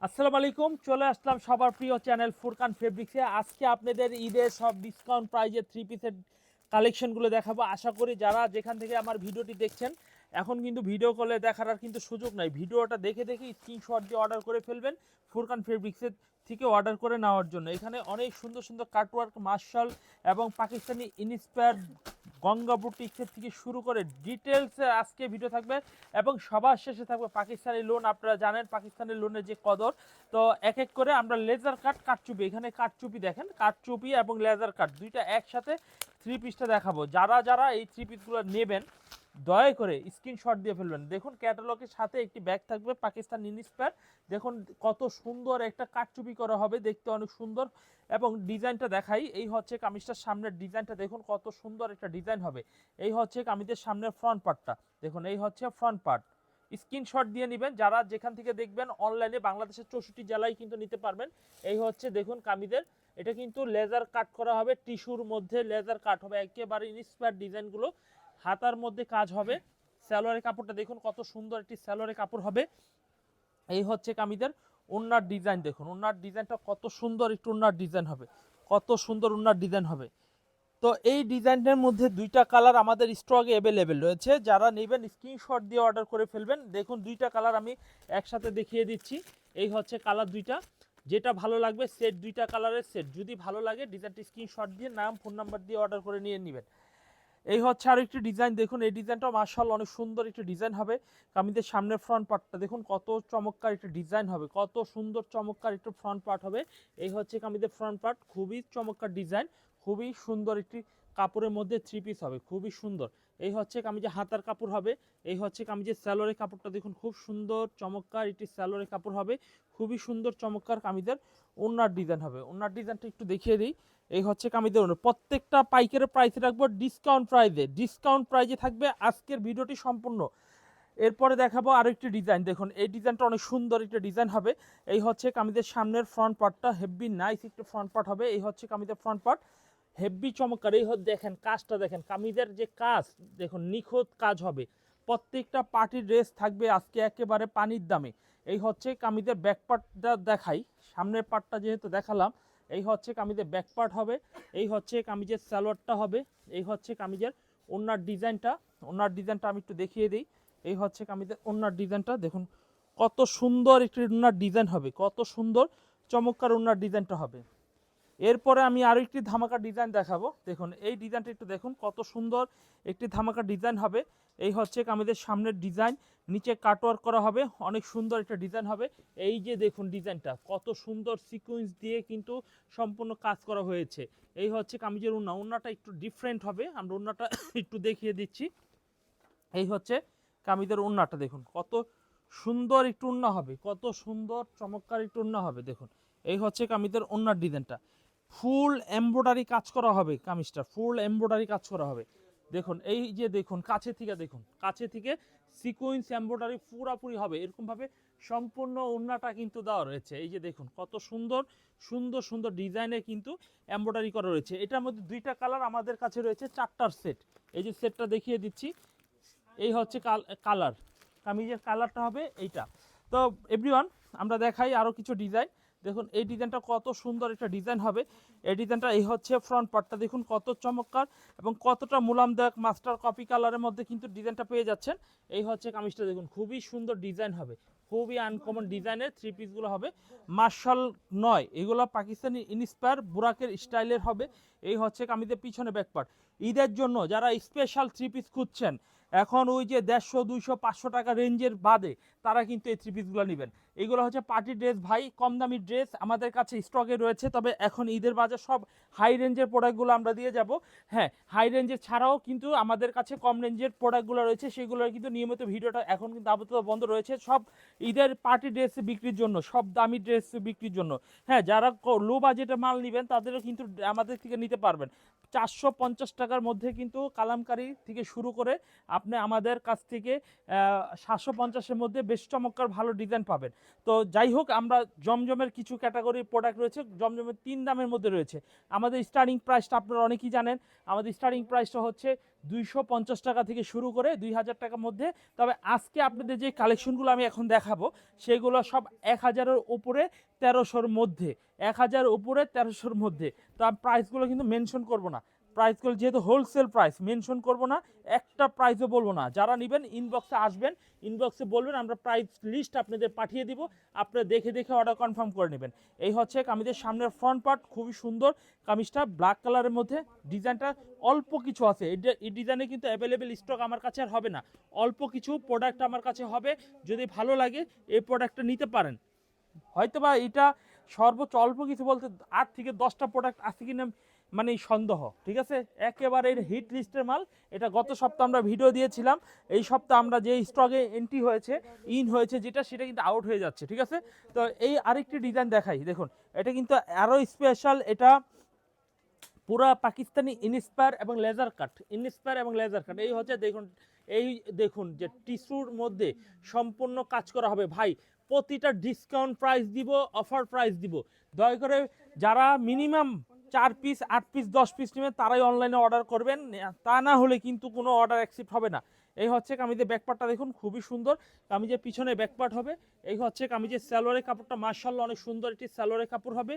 আসসালামু আলাইকুম, চলে আসলাম সবার প্রিয় চ্যানেল ফুরকান ফেব্রিক্সে। আজকে আপনাদের ঈদের সব ডিসকাউন্ট প্রাইজে থ্রি পিসের কালেকশনগুলো দেখাবো। আশা করি যারা যেখান থেকে আমার ভিডিওটি দেখছেন, এখন কিন্তু ভিডিও কলে দেখার আর কিন্তু সুযোগ নাই। ভিডিওটা দেখে দেখে স্ক্রিনশট দিয়ে অর্ডার করে ফেলবেন ফুরকান ফেব্রিক্সের থেকে অর্ডার করে নেওয়ার জন্য। এখানে অনেক সুন্দর সুন্দর কাটওয়ার্ক, মার্শাল এবং পাকিস্তানি ইন্সপায়ার গঙ্গা বুটিক্সের থেকে শুরু করে ডিটেলসে আজকে ভিডিও থাকবে। এবং সবার শেষে থাকবে পাকিস্তানি লোন। আপনারা জানেন পাকিস্তানি লোনের যে কদর। তো এক এক করে আমরা লেজার কাট, কাটচুপি, এখানে কাটচুপি দেখেন, কাটচুপি এবং লেজার কাট দুইটা একসাথে থ্রি পিসটা দেখাবো। যারা যারা এই থ্রি পিসগুলো নেবেন দয়া করে স্ক্রিনশট দিয়ে ফেলবেন। দেখুন ক্যাটালগের সাথে একটি ব্যাগ থাকবে পাকিস্তান ইন্সপায়ার। দেখুন কত সুন্দর একটা কাটচুপি করা হবে, দেখতে অনেক সুন্দর। এবং ডিজাইনটা দেখাই, এই হচ্ছে কামিজটার সামনের ডিজাইনটা, দেখুন কত সুন্দর একটা ডিজাইন হবে। এই হচ্ছে কামিজের সামনের ফ্রন্ট পার্টটা, দেখুন এই হচ্ছে ফ্রন্ট পার্ট। স্ক্রিনশট দিয়ে নেবেন যারা যেখান থেকে দেখবেন। অনলাইনে বাংলাদেশের 64 জেলায় কিন্তু নিতে পারবেন। এই হচ্ছে দেখুন কামিজের, এটা কিন্তু লেজার কাট করা হবে, টিস্যুর মধ্যে লেজার কাট হবে, একেবারে ইন্সপায়ার ডিজাইনগুলো। হাতার মধ্যে কাজ হবে। সালোয়ারের কাপড়টা দেখুন কত সুন্দর একটি সালোয়ারের কাপড় হবে। এই হচ্ছে কামিজের ওন্নার ডিজাইন, দেখুন ওন্নার ডিজাইনটা কত সুন্দর একটু ওন্নার ডিজাইন হবে, কত সুন্দর ওন্নার ডিজাইন হবে। তো এই ডিজাইনের মধ্যে দুইটা কালার আমাদের স্টকে অ্যাভেলেবেল রয়েছে। যারা নেবেন স্ক্রিনশট দিয়ে অর্ডার করে ফেলবেন। দেখুন দুইটা কালার আমি একসাথে দেখিয়ে দিচ্ছি। এই হচ্ছে কালার দুইটা, যেটা ভালো লাগবে সেট, দুইটা কালারের সেট। যদি ভালো লাগে ডিজাইনটি স্ক্রিনশট দিয়ে নাম ফোন নাম্বার দিয়ে অর্ডার করে নিয়ে নেবেন। এই হচ্ছে আর একটি ডিজাইন, দেখুন এই ডিজাইনটা মাশাআল্লাহ অনেক সুন্দর একটি ডিজাইন হবে। কামিজের সামনের ফ্রন্ট পার্টটা দেখুন কত চমৎকার একটি ডিজাইন হবে, কত সুন্দর চমৎকার একটু ফ্রন্ট পার্ট হবে। এই হচ্ছে কামিজের ফ্রন্ট পার্ট, খুবই চমৎকার ডিজাইন, খুবই সুন্দর একটি কাপড়ের মধ্যে থ্রি পিস হবে, খুবই সুন্দর। এই হচ্ছে কামিজের হাতার কাপড় হবে। এই হচ্ছে কামিজের স্যালোয়ারের কাপড়টা দেখুন, খুব সুন্দর চমৎকার একটি স্যালোয়ারের কাপড় হবে, খুবই সুন্দর চমৎকার। কামিজের ওন্নার ডিজাইন হবে, ওন্নার ডিজাইনটা একটু দেখিয়ে দিই। এই হচ্ছে কামিজের ওন্না, প্রত্যেকটা পাইকারের প্রাইসে রাখবো ডিসকাউন্ট প্রাইসে, ডিসকাউন্ট প্রাইসে থাকবে আজকের ভিডিওটি সম্পূর্ণ। এরপরে দেখাবো আরো একটি ডিজাইন, দেখুন এই ডিজাইনটা অনেক সুন্দর একটা ডিজাইন হবে। এই হচ্ছে কামিজের সামনের ফ্রন্ট পার্টটা, হেভি নাইস একটু ফ্রন্ট পার্ট হবে। এই হচ্ছে কামিজের ফ্রন্ট পার্ট, হেভি চমৎকার। এই দেখেন কাজটা দেখেন, কামিজের যে কাজ দেখুন নিখুঁত কাজ হবে। প্রত্যেকটা পার্টির ড্রেস থাকবে আজকে একেবারে পানির দামে। এই হচ্ছে কামিজের ব্যাক পার্টটা দেখাই, সামনের পার্টটা যেহেতু দেখালাম। এই হচ্ছে কামিজের ব্যাক পার্ট হবে। এই হচ্ছে কামিজের সালোয়ারটা হবে। এই হচ্ছে কামিজের ওন্নার ডিজাইনটা, ওন্নার ডিজাইনটা আমি একটু দেখিয়ে দিই। এই হচ্ছে কামিজের ওন্নার ডিজাইনটা, দেখুন কত সুন্দর একটি ওন্নার ডিজাইন হবে, কত সুন্দর চমৎকার ওন্নার ডিজাইনটা হবে। এরপরে আমি আরও একটি ধামাকা ডিজাইন দেখাবো। দেখুন এই ডিজাইনটা একটু দেখুন, কত সুন্দর একটি ধামাকা ডিজাইন হবে। এই হচ্ছে কামিজের সামনের ডিজাইন, নিচে কাটওয়ার্ক করা হবে, অনেক সুন্দর একটা ডিজাইন হবে। এই যে দেখুন ডিজাইনটা কত সুন্দর সিকোয়েন্স দিয়ে কিন্তু সম্পূর্ণ কাজ করা হয়েছে। এই হচ্ছে কামিজের ওন্না, ওন্নাটা একটু ডিফারেন্ট হবে, আমরা ওন্নাটা একটু দেখিয়ে দিচ্ছি। এই হচ্ছে কামিজের ওন্নাটা, দেখুন কত সুন্দর একটু ওন্না হবে, কত সুন্দর চমৎকার একটু ওন্না হবে। দেখুন এই হচ্ছে কামিজের ওন্নার ডিজাইনটা, ফুল এমব্রয়ডারি কাজ করা হবে, কামিজটা ফুল এমব্রয়ডারি কাজ করা হবে। দেখুন এই যে দেখুন কাছে থেকে দেখুন, কাছে থেকে সিকোয়েন্স এমব্রয়ডারি পুরাপুরি হবে এরকমভাবে সম্পূর্ণ ওন্নাটা কিন্তু দেওয়া রয়েছে। এই যে দেখুন কত সুন্দর সুন্দর সুন্দর ডিজাইনে কিন্তু এমব্রয়ডারি করা রয়েছে। এটার মধ্যে দুইটা কালার আমাদের কাছে রয়েছে, চারটার সেট। এই যে সেটটা দেখিয়ে দিচ্ছি, এই হচ্ছে কালার, কামিজের কালারটা হবে এইটা। তো এভরিওয়ান আমরা দেখাই আরও কিছু ডিজাইন। দেখুন এই ডিজাইনটা কত সুন্দর একটা ডিজাইন হবে। এই ডিজাইনটা এই হচ্ছে ফ্রন্ট পার্টটা, দেখুন কত চমৎকার এবং কতটা মুলামদায়ক মাস্টার কপি কালারের মধ্যে কিন্তু ডিজাইনটা পেয়ে যাচ্ছেন। এই হচ্ছে কামিজটা, দেখুন খুবই সুন্দর ডিজাইন হবে, খুবই আনকমন ডিজাইনের থ্রি পিসগুলো হবে। মার্শাল নয়, এগুলো পাকিস্তানি ইন্সপায়ার বুরাকের স্টাইলের হবে। এই হচ্ছে কামিজের পিছনে ব্যাক পার্ট। ঈদের জন্য যারা স্পেশাল থ্রি পিস খুঁজছেন, এখন ওই যে 150, 200, 500 টাকা রেঞ্জের বাদে তারা কিন্তু এই থ্রি পিসগুলো নেবেন। এগুলো হচ্ছে পার্টি ড্রেস ভাই, কম দামি ড্রেস আমাদের কাছে স্টকে রয়েছে। তবে এখন ঈদের বাজার সব হাই রেঞ্জের প্রোডাক্টগুলো আমরা দিয়ে যাব। হ্যাঁ, হাই রেঞ্জের ছাড়াও কিন্তু আমাদের কাছে কম রেঞ্জের প্রোডাক্টগুলো রয়েছে, সেগুলোর কিন্তু নিয়মিত ভিডিওটা এখন কিন্তু আপাতত বন্ধ রয়েছে। সব ঈদের পার্টি ড্রেস বিক্রির জন্য, সব দামি ড্রেস বিক্রির জন্য। হ্যাঁ, যারা লো বাজেটে মাল নেবেন তাদেরও কিন্তু আমাদের থেকে নিতে পারবেন। 450 টাকার মধ্যে কিন্তু কালামকারি থেকে শুরু করে আপনি আমাদের কাছ থেকে 750-এর মধ্যে বেশ চমৎকার ভালো ডিজাইন পাবেন। তো যাই হোক, আমরা জমজমের কিছু ক্যাটাগরির প্রোডাক্ট রয়েছে, জমজমের 3 দামের মধ্যে রয়েছে। আমাদের স্টার্টিং প্রাইসটা আপনারা অনেকেই জানেন, আমাদের স্টার্টিং প্রাইসটা হচ্ছে 250 টাকা থেকে শুরু করে 2000 টাকার মধ্যে। তবে আজকে আপনাদের যে কালেকশনগুলো আমি এখন দেখাবো সেগুলো সব 1000-এর উপরে 1300-র মধ্যে, 1000 উপরে 1300-র মধ্যে। তো আমি প্রাইসগুলো কিন্তু মেনশন করব না, প্রাইসগুলো যেহেতু হোলসেল প্রাইস মেনশন করব না, একটা প্রাইসও বলবো না। যারা নেবেন ইনবক্সে আসবেন, ইনবক্সে বলবেন, আমরা প্রাইস লিস্ট আপনাদের পাঠিয়ে দিব, আপনারা দেখে দেখে অর্ডার কনফার্ম করে নেবেন। এই হচ্ছে কামিজের সামনের ফ্রন্ট পার্ট, খুবই সুন্দর কামিজটা, ব্ল্যাক কালারের মধ্যে। ডিজাইনটা অল্প কিছু আছে, এই ডিজাইনে কিন্তু অ্যাভেলেবেল স্টক আমার কাছে আর হবে না, অল্প কিছু প্রোডাক্ট আমার কাছে হবে। যদি ভালো লাগে এই প্রোডাক্টটা নিতে পারেন। হয়তোবা এটা সর্বোচ্চ অল্প কিছু বলতে 8 থেকে 10টা প্রোডাক্ট আছে কিনা মানে সন্দেহ, ঠিক আছে। একেবারে হিট লিস্টের মাল। এটা গত সপ্তাহ আমরা ভিডিও দিয়েছিলাম, এই সপ্তাহ আমরা যে স্টকে এন্ট্রি হয়েছে, ইন হয়েছে যেটা, সেটা কিন্তু আউট হয়ে যাচ্ছে, ঠিক আছে। তো এই আরেকটি ডিজাইন দেখাই, দেখুন এটা কিন্তু আরও স্পেশাল। এটা পুরা পাকিস্তানি ইনস্পায়ার এবং লেজার কাট, ইনস্পায়ার এবং লেজার কাট। এই হচ্ছে দেখুন, এই দেখুন যে টিস্যুর মধ্যে সম্পূর্ণ কাজ করা হবে ভাই। প্রতিটা ডিসকাউন্ট প্রাইস দিব, অফার প্রাইস দিব। দয়া করে যারা মিনিমাম 4 পিস 8 পিস 10 পিস নেবেন তারাই অনলাইনে অর্ডার করবেন, তা না হলে কিন্তু কোনো অর্ডার অ্যাকসেপ্ট হবে না। এই হচ্ছে কামিজের ব্যাকপার্টটা দেখুন, খুবই সুন্দর। কামিজের পিছনে ব্যাকপার্ট হবে। এই হচ্ছে কামিজের সালোয়ারের কাপড়টা, মাশাআল্লাহ অনেক সুন্দর একটি সালোয়ারের কাপড় হবে।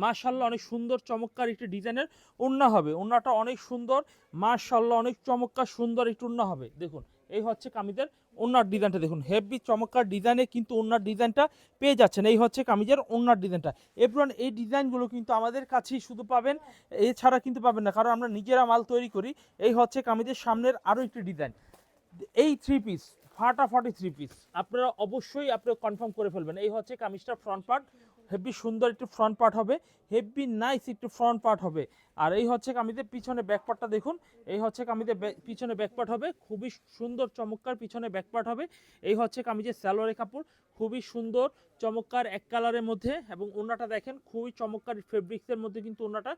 মাশাআল্লাহ অনেক সুন্দর চমৎকার একটি ডিজাইনের ওড়না হবে, ওড়নাটা অনেক সুন্দর, মাশাআল্লাহ অনেক চমৎকার সুন্দর একটি ওড়না হবে। দেখুন এই হচ্ছে কামিজের ওড়নার ডিজাইনটা, দেখুন হেভি চমৎকার ডিজাইনে কিন্তু ওড়নার ডিজাইনটা পেয়ে যাচ্ছেন। এই হচ্ছে কামিজের ওড়নার ডিজাইনটা। এভরিওয়ান এই ডিজাইনগুলো কিন্তু আমাদের কাছেই শুধু পাবেন, এছাড়া কিন্তু পাবেন না, কারণ আমরা নিজেরা মাল তৈরি করি। এই হচ্ছে কামিজের সামনের আরও একটি ডিজাইন। এই 3 পিস ফাটাফাটি 3 পিস আপনারা অবশ্যই কনফার্ম করে ফেলবেন। এই হচ্ছে কামিজটার ফ্রন্ট পার্ট, হেভি সুন্দর একটু ফ্রন্ট পার্ট হবে, হেভি নাইস একটু ফ্রন্ট পার্ট হবে। আর এই হচ্ছে কামিজের পিছনে ব্যাক পার্টটা দেখুন, এই হচ্ছে কামিজের পিছনে ব্যাক পার্ট হবে, খুবই সুন্দর চমৎকার পিছনে ব্যাক পার্ট হবে। এই হচ্ছে কামিজের সালোয়ারের কাপড়, খুবই সুন্দর চমৎকার এক কালারের মধ্যে, এবং ওড়নাটা দেখেন খুবই চমৎকার ফেব্রিক্সের মধ্যে, কিন্তু ওড়নাটা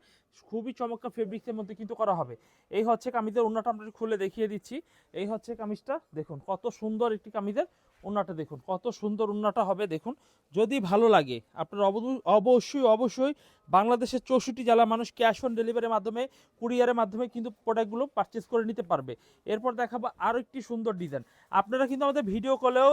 খুবই চমৎকার ফেব্রিক্সের মধ্যে কিন্তু করা হবে। এই হচ্ছে কামিজের ওড়নাটা আমরা খুলে দেখিয়ে দিচ্ছি। এই হচ্ছে কামিজটা দেখুন, কত সুন্দর একটি কামিজের ওড়নাটা দেখুন, কত সুন্দর ওড়নাটা হবে দেখুন। যদি ভালো লাগে আপনারা অবশ্যই অবশ্যই বাংলাদেশের 64 জেলা মানুষ ক্যাশ অন ডেলিভারির মাধ্যমে, কুরিয়ারের মাধ্যমে কিন্তু প্রোডাক্টগুলো পারচেস করে নিতে পারবে। এরপর দেখাবো আরও একটি সুন্দর ডিজাইন, আপনারা কিন্তু আমাদের ভিডিও কলেও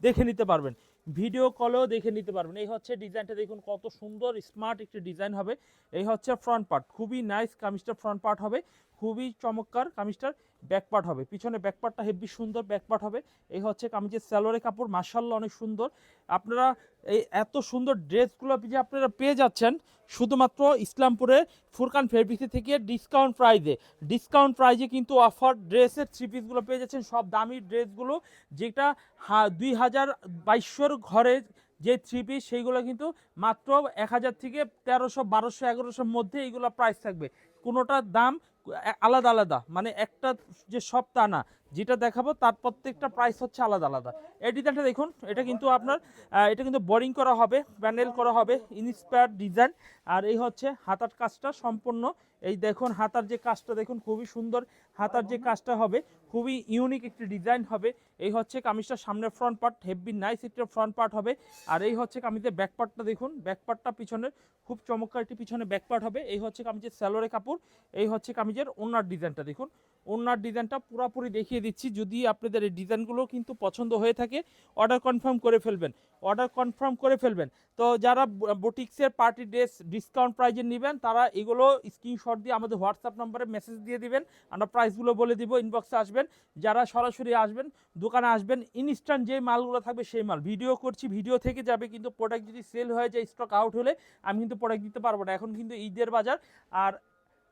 দেখে নিতে পারবেন, ভিডিও কলেও দেখে নিতে পারবেন। এই হচ্ছে ডিজাইনটা দেখুন, কত সুন্দর স্মার্ট একটি ডিজাইন হবে। এই হচ্ছে ফ্রন্ট পার্ট, খুবই নাইস কামিজটার ফ্রন্ট পার্ট হবে, খুবই চমৎকার কামিজটার ব্যাক পার্ট হবে। পিছনে ব্যাক পার্টটা হেভি সুন্দর ব্যাক পার্ট হবে। এই হচ্ছে কামিজের সালোয়ারের কাপড়, মাশাআল্লাহ অনেক সুন্দর। আপনারা এই এত সুন্দর ড্রেসগুলো যে আপনারা পেয়ে যাচ্ছেন শুধুমাত্র ইসলামপুরে ফুরকান ফেব্রিক্স থেকে ডিসকাউন্ট প্রাইজে কিন্তু অফার ড্রেসের 3 পিসগুলো পেয়ে যাচ্ছেন, সব দামি ড্রেসগুলো, যেটা 2022-র ঘরে যে 3 পিস সেইগুলো কিন্তু মাত্র 1000 থেকে 1300 1200 1100-র মধ্যে এইগুলো প্রাইস থাকবে। কোনোটার দাম আলাদা আলাদা, মানে একটা যে সব তা না, যেটা দেখাবো তার প্রত্যেকটা প্রাইস হচ্ছে আলাদা আলাদা। এই ডিজাইনটা দেখুন, এটা কিন্তু আপনার এটা কিন্তু বোরিং করা হবে, প্যানেল করা হবে, ইন্সপায়ার ডিজাইন। আর এই হচ্ছে হাতার কাজটা সম্পূর্ণ, এই দেখুন হাতার যে কাজটা দেখুন, খুবই সুন্দর হাতার যে কাজটা হবে, খুবই ইউনিক একটি ডিজাইন হবে। এই হচ্ছে কামিজটার সামনের ফ্রন্ট পার্ট, হেভি নাইস একটা ফ্রন্ট পার্ট হবে। আর এই হচ্ছে কামিজের ব্যাক পার্টটা দেখুন, ব্যাক পার্টটা পিছনের খুব চমৎকার একটি পিছনে ব্যাক পার্ট হবে। এই হচ্ছে কামিজের সালোয়ারের কাপড়, এই হচ্ছে কামিজের ওড়নার ডিজাইনটা দেখুন, ওড়নার ডিজাইনটা পুরোপুরি দেখিয়ে দিচ্ছি। যদি আপনাদের এই ডিজাইনগুলো কিন্তু পছন্দ হয়ে থাকে অর্ডার কনফার্ম করে ফেলবেন, অর্ডার কনফার্ম করে ফেলবেন। তো যারা বুটিক্সের পার্টি ড্রেস ডিসকাউন্ট প্রাইজে নেবেন তারা এগুলো স্ক্রিনশট দিয়ে আমাদের হোয়াটসঅ্যাপ নম্বরে মেসেজ দিয়ে দিবেন, আমরা প্রাইসগুলো বলে দিব, ইনবক্সে আসবেন। যারা সরাসরি আসবেন, দোকানে আসবেন, ইনস্ট্যান্ট যে মালগুলো থাকবে সেই মাল, ভিডিও করছি ভিডিও থেকে যাবে, কিন্তু প্রোডাক্ট যদি সেল হয়ে যায়, স্টক আউট হলে আমি কিন্তু প্রোডাক্ট দিতে পারবো না। এখন কিন্তু ঈদের বাজার। আর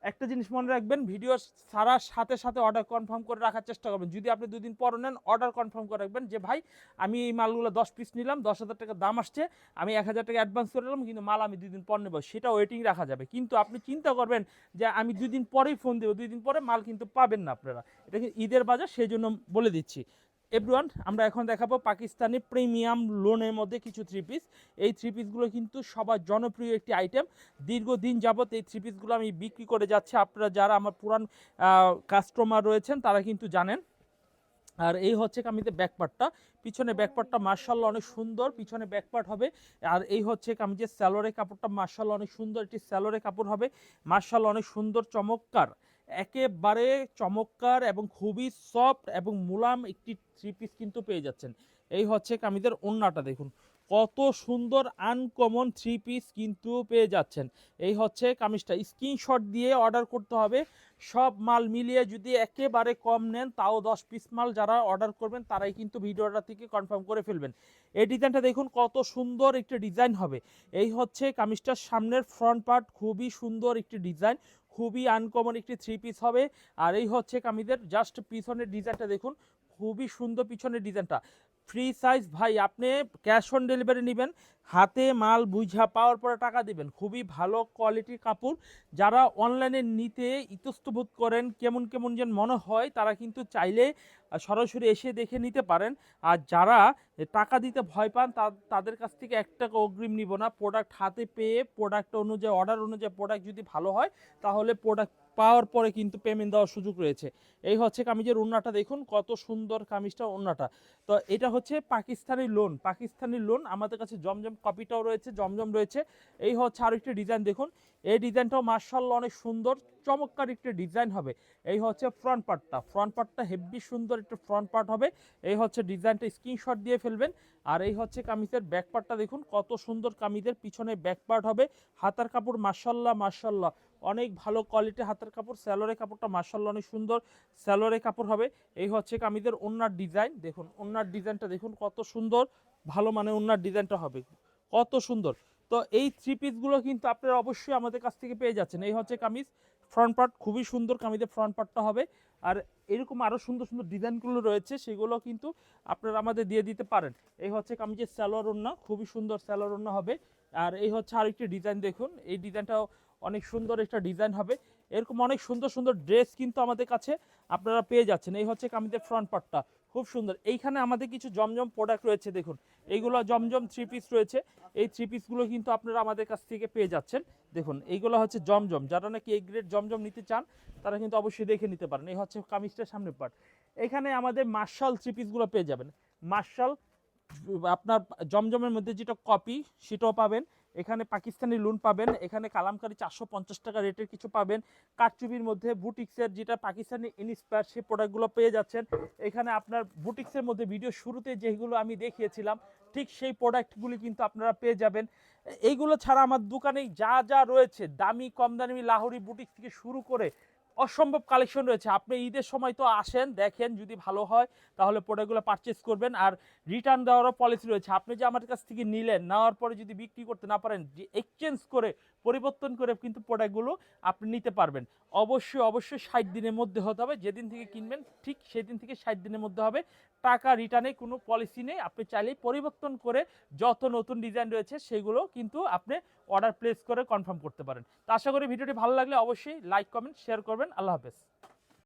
একটা জিনিস মনে রাখবেন, ভিডিও ছাড়ার সাথে সাথে অর্ডার কনফার্ম করে রাখার চেষ্টা করবেন। যদি আপনি 2 দিন পর নেন, অর্ডার কনফার্ম করে রাখবেন যে ভাই আমি এই মালগুলো 10 পিস নিলাম, 10,000 টাকা দাম আসছে, আমি 1000 টাকা অ্যাডভান্স করে নিলাম, কিন্তু মাল আমি 2 দিন পর নেবো, সেটা ওয়েটিং রাখা যাবে। কিন্তু আপনি চিন্তা করবেন যে আমি 2 দিন পরেই ফোন দেবো, 2 দিন পরে মাল কিন্তু পাবেন না আপনারা। এটা কিন্তু ঈদের বাজার, সেই জন্য বলে দিচ্ছি। এভরিওয়ান, আমরা এখন দেখাবো পাকিস্তানি প্রিমিয়াম লোনের মধ্যে কিছু 3 পিস। এই 3 পিসগুলো কিন্তু সবার জনপ্রিয় একটি আইটেম, দীর্ঘদিন যাবত এই 3 পিসগুলো আমি বিক্রি করে যাচ্ছি। আপনারা যারা আমার পুরান কাস্টমার রয়েছেন তারা কিন্তু জানেন। আর এই হচ্ছে কামিজের ব্যাকপার্টটা, পিছনে ব্যাকপার্টটা মার্শাল্লাহ অনেক সুন্দর, পিছনে ব্যাকপার্ট হবে। আর এই হচ্ছে কামিজের স্যালোরের কাপড়টা মার্শাল্লাহ অনেক সুন্দর, একটি স্যালোরের কাপড় হবে মার্শাল্লাহ অনেক সুন্দর চমৎকার, একেবারে চমৎকার এবং খুবই সফট এবং মুলাম একটি থ্রি পিস কিন্তু পেয়ে যাচ্ছেন। এই হচ্ছে কামিজের ওড়নাটা দেখুন কত সুন্দর আনকমন থ্রি পিস কিন্তু পেয়ে যাচ্ছেন। এই হচ্ছে কামিজটা, স্ক্রিনশট দিয়ে অর্ডার করতে হবে। সব মাল মিলিয়ে যদি একেবারে কম নেন তাও 10 পিস মাল যারা অর্ডার করবেন তারাই কিন্তু ভিডিওটা থেকে কনফার্ম করে ফেলবেন। এই ডিজাইনটা দেখুন কত সুন্দর একটি ডিজাইন হবে। এই হচ্ছে কামিজটার সামনের ফ্রন্ট পার্ট, খুবই সুন্দর একটি ডিজাইন, খুবই আনকমন একটি থ্রি পিস হবে। আর এই হচ্ছে কামিজের জাস্ট পিছনের ডিজাইনটা দেখুন, খুবই সুন্দর পিছনের ডিজাইনটা। ফ্রি সাইজ ভাই, আপনি ক্যাশ অন ডেলিভারি নেবেন, হাতে মাল বুঝা পাওয়ার পরে টাকা দিবেন। খুবই ভালো কোয়ালিটির কাপড়, যারা অনলাইনে নিতে ইতস্তত করেন কেমন কেমন যেন মনে হয় তারা কিন্তু চাইলে সরাসরি এসে দেখে নিতে পারেন। আর যারা টাকা দিতে ভয় পান তাদের কাছ থেকে 1 টাকা অগ্রিম নিব না, প্রোডাক্ট হাতে পেয়ে প্রোডাক্ট অনুযায়ী অর্ডার অনুযায়ী প্রোডাক্ট যদি ভালো হয় তাহলে প্রোডাক্ট পাওয়ার পরে কিন্তু পেমেন্ট দেওয়ার সুযোগ রয়েছে। এই হচ্ছে কামিজের ওড়নাটা দেখুন কত সুন্দর কামিজটা ওড়নাটা। তো এটা হচ্ছে পাকিস্তানি লোন আমাদের কাছে জমজম কপিটাও রয়েছে, জমজম রয়েছে। এই হচ্ছে আরো একটি ডিজাইন দেখুন, এই ডিজাইনটাও মার্শাল্লাহ অনেক সুন্দর চমৎকার একটি ডিজাইন হবে। এই হচ্ছে ফ্রন্ট পার্টটা হেভি সুন্দর একটু ফ্রন্ট পার্ট হবে। এই হচ্ছে ডিজাইনটা, স্ক্রিনশট দিয়ে ফেলবেন। আর এই হচ্ছে কামিজের ব্যাক পার্টটা দেখুন কত সুন্দর, কামিজের পিছনে ব্যাক পার্ট হবে। হাতার কাপড় মার্শাল্লাহ অনেক ভালো কোয়ালিটির হাতার কাপড়, স্যালোরের কাপড়টা মার্শাল্লাহ অনেক সুন্দর স্যালোরের কাপড় হবে। এই হচ্ছে কামিজের ওড়নার ডিজাইন দেখুন, ওড়নার ডিজাইনটা দেখুন কত সুন্দর, ভালো মানে ওড়নার ডিজাইনটা হবে কত সুন্দর। তো এই থ্রি পিসগুলো কিন্তু আপনারা অবশ্যই আমাদের কাছ থেকে পেয়ে যাচ্ছেন। এই হচ্ছে কামিজ ফ্রন্ট পার্ট, খুবই সুন্দর কামিজের ফ্রন্ট পার্টটা হবে। আর এরকম আরও সুন্দর সুন্দর ডিজাইনগুলো রয়েছে, সেগুলো কিন্তু আপনারা আমাদের দিয়ে দিতে পারেন। এই হচ্ছে কামিজের সালোয়ার ওড়না, খুবই সুন্দর সালোয়ার ওড়না হবে। আর এই হচ্ছে আরেকটি ডিজাইন দেখুন, এই ডিজাইনটাও অনেক সুন্দর একটা ডিজাইন হবে। এরকম অনেক সুন্দর সুন্দর ড্রেস কিন্তু আমাদের কাছে আপনারা পেয়ে যাচ্ছেন। এই হচ্ছে কামিজের ফ্রন্ট পার্টটা, খুব সুন্দর। এইখানে আমাদের কিছু জমজম প্রোডাক্ট রয়েছে দেখুন, এইগুলো জমজম থ্রি পিস রয়েছে। এই থ্রি পিসগুলো কিন্তু আপনারা আমাদের কাছ থেকে পেয়ে যাচ্ছেন। দেখুন এইগুলো হচ্ছে জমজম, যারা নাকি এই গ্রেড জমজম নিতে চান তারা কিন্তু অবশ্যই দেখে নিতে পারেন। এই হচ্ছে কামিজটার সামনের পার্ট। এখানে আমাদের মার্শাল থ্রি পিসগুলো পেয়ে যাবেন। মার্শাল আপনার জমজমের মধ্যে যেটা কপি সেটাও পাবেন, এখানে পাকিস্তানি লুন পাবেন, এখানে কালামকারি 450 টাকা রেটের কিছু পাবেন। কারচুপির মধ্যে বুটিক্সের যেটা পাকিস্তানি ইন্সপায়ার সেই প্রোডাক্টগুলো পেয়ে যাচ্ছেন। এখানে আপনার বুটিক্সের মধ্যে ভিডিও শুরুতে যেগুলো আমি দেখিয়েছিলাম ঠিক সেই প্রোডাক্টগুলি কিন্তু আপনারা পেয়ে যাবেন। এইগুলো ছাড়া আমার দোকানে যা যা রয়েছে দামি কম দামি লাহোরি বুটিক্স থেকে শুরু করে অসম্ভব কালেকশন রয়েছে। আপনি ঈদের সময় তো আসেন, দেখেন, যদি ভালো হয় তাহলে প্রোডাক্টগুলো পারচেস করবেন। আর রিটার্ন দেওয়ারও পলিসি রয়েছে। আপনি যে আমার কাছ থেকে নিলেন, নেওয়ার পরে যদি বিক্রি করতে না পারেন, যে এক্সচেঞ্জ করে পরিবর্তন করে কিন্তু প্রোডাক্টগুলো আপনি নিতে পারবেন। অবশ্যই 60 দিনের মধ্যে হতে হবে, যেদিন থেকে কিনবেন ঠিক সেদিন থেকে 60 দিনের মধ্যে হবে। টাকা রিটার্নে কোনো পলিসি নেই, আপনি চাইলেই পরিবর্তন করে যত নতুন ডিজাইন রয়েছে সেগুলো কিন্তু আপনি অর্ডার প্লেস করে কনফার্ম করতে পারেন। তো আশা করি ভিডিওটি ভালো লাগলে অবশ্যই লাইক কমেন্ট শেয়ার করবেন। আল্লাহ হাফেজ।